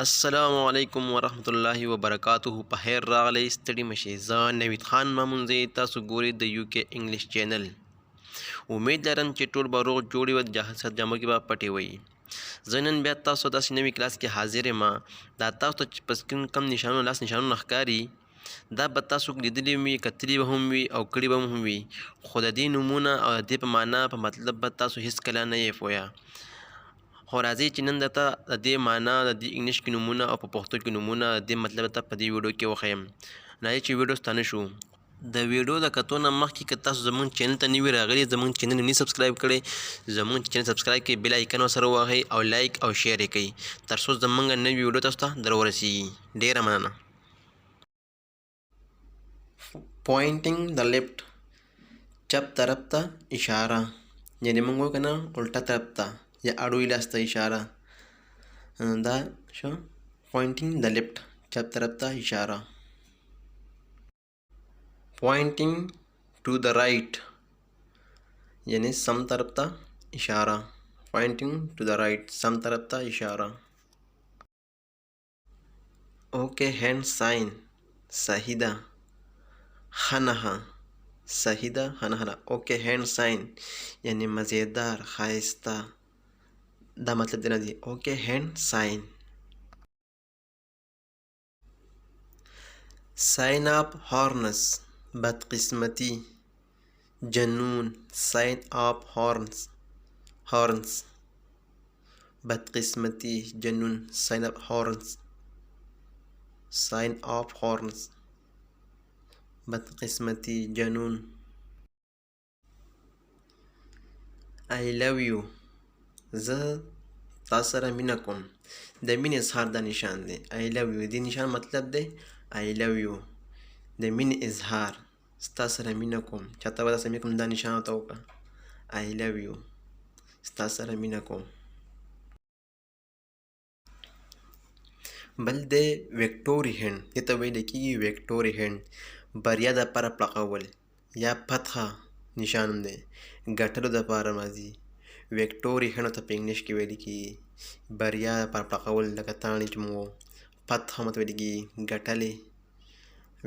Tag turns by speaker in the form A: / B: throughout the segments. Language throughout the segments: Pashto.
A: السلام علیکم ورحمت الله وبرکاته. په خیر راغلی، ستړي مشئ. زه نوید خان مامونځی، تاسو ګورئ د یو کې انګلیش چینل. امید لرم چې ټول به روغ جوړ وي، د جهاد جامو کې به پټې وي. زه نن بیا تاسو داسې نوي کلاس کې حاضر یم. دا تاسو ته چې په سکرین کم نشانونه لاس نشانونه ښکاري، دا به تاسو لیدلي وي، کتلي به هم وي او کړي به هم وي، خو د دې نومونه او د دې په معنا په مطلب به تاسو هېڅکله نه یې پوهه. خو راځئ چې نن درته د دې معنا د دې انګلیش کې نومونه او په پښتو کې نومونه د دې مطلب درته په دې ویډیو کې وښیم. راځئ چې ویډیو ستانه شو. د ویډیو د کتو نه مخکې که تاسو زموږ چینل ته نوي راغلي، زموږ چینل نه سبسکرایب کړی، زموږ چینل سبسکرایب کړئ، بیل آیکن ورسره ووهئ او لایک او شیر یې کوئ تر څو زموږ نوي ویډیو تاسو ته در ورسیږي. ډېره مننه. پوینټینګ د لیفټ، چپ طرف ته اشاره، یعنې موږ وایو که نه الټه طرف ته یا اړوي لاس ته اشاره. دا شو پوینټینګ د لیفټ، چپ طرف ته اشاره. پوینټینګ ټو د رایټ، یعنی سم طرف ته اشاره. پوینټینګ ټو د رایټ، سم طرف ته اشاره. اوکے هینډ ساین، صحیح ده. ښه نښه، صحیح ده، ښه نښه ده. اوکے هینډ ساین یعنی مزیدار، ښایسته. دا مطلب دی نه دی. اوکے هینډ ساین. ساین آف هارنس، بدقسمتی، جنون. ساین آف هارنس، بدقسمتی، جنون. ساین آف هارنس، ساین آف هارنس، بدقسمتی، جنون. I love you، زه تا سره مینه کوم. د مینې اظهار دا نشان دی. I love you، دې نشان مطلب دی I love you، د مینې اظهار. ستا سره مینه کوم، چاته به داسې مینه کوم، دا نشان ورته وکړه. I love you، ستا سره مینه کوم. بل دی ویکټوري هینډ، دې ته ویل کېږي ویکټوري هینډ. بریا دپاره پړقول یا فتحه نشان دی، ګټلو دپاره راځي. ویکټوري هینډ ته په انګلیش کې ویل کېږي. بریا دپاره پړقول لکه تاڼې چې موږ فتحه هم ورته ویل کېږي، ګټلې.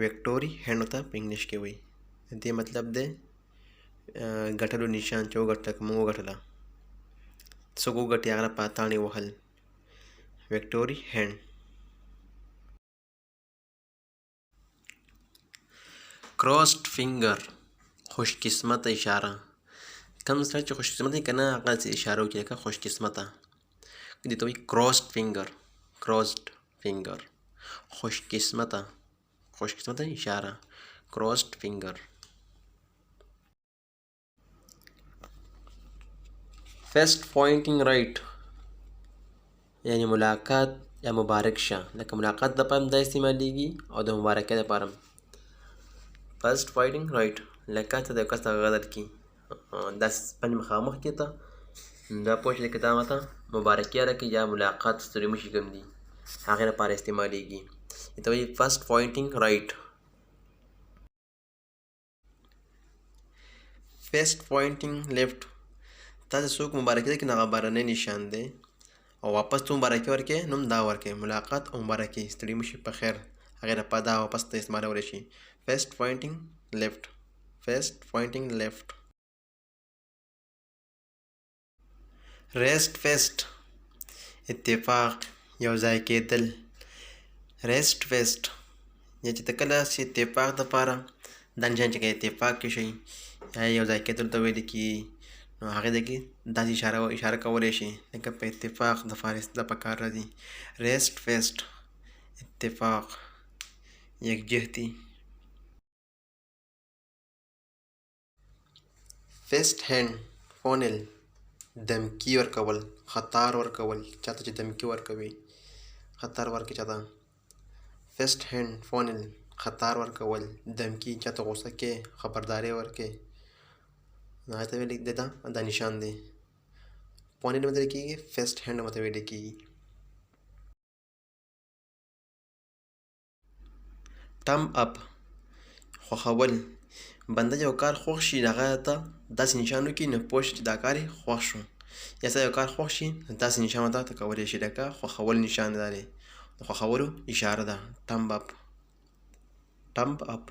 A: ویکټوري هینډ ته په انګلیش کې وایي. د دې مطلب دی ګټلو نشان، چې وګټله، که موږ وګټله، څوک وګټي هغه لپاره تاڼې وهل. ویکټوري هینډ. کروسډ فینګر، خوش قسمته اشاره. کوم سړی چې خوش قسمته وي که نه، هغه داسې اشاره وکړي لکه خوش قسمته. دې ته وایي کروسډ فینګر. کروسډ فینګر، خوش قسمته، خوش قسمته اشاره. کروسډ فینګر. فیسټ پوینټینګ رایټ، یعنی ملاقات یا مبارک شه. لکه ملاقات دپاره هم دا استعمالیږي او د مبارکۍ دپاره هم. فسټ پوینټینګ رایټ، لکه ته د یو کس هغه درکړي، داسې باندې مخامخ کړي ته، دا پوه شې که دا ماته مبارکي راکړي یا ملاقات ستړي مشي کوم دي، هغې لپاره استعمالیږي. دې ته وایي فسټ پوینټینګ رایټ. فیسټ پوینټینګ لیفټ، تاسې څوک مبارکي درکړي، نو هغه بهرنی نشان دی، او واپس ته مبارکي ورکړې نو هم دا ورکړئ. ملاقات او مبارکي، ستړي مشي، په خیر، هغې لپاره دا واپس ته استعمالولی شي. فیسټ پوینټینګ لیفټ، فیسټ پوینټینګ لیفټ. ریسټ فیسټ، اتفاق، یو ځای کېدل. ریسټ فیسټ، یا چې ته کله چې اتفاق دپاره دا نشان چې که اتفاق کې شئ یا یو ځای کېدلو ته ویلې کېږي، نو هغې ځای کې داسې اشاره کولی شي لکه په اتفاق دپاره دا په کار راځي. ریسټ فیسټ، اتفاق، یکجهتي. فیسټ هینډ فونل، دمکي ورکول، خطر ورکول. چاته چې دمکي ورکوي، خطر ورکړي چاته. فیسټ هینډ فونل، خطر ورکول، دمکي، چاته غوسه کې خبرداری ورکړي، نو هغې ته ویل دی دا نشان دی. فونل هم ورته ویل کېږي، فیسټ هینډ هم ورته ویل کېږي. ټم اپ، خوښول. بنده یو کار خوښ شي، هغه ته داسې نشان وکړي نو پوه شي چې دا کار یې خوښ شو. یا ستا یو کار خوښ شي، داسې نشان ورته کولی شي لکه خوښول نشان دا دی. د خوښولو اشاره ده. ټمب اپ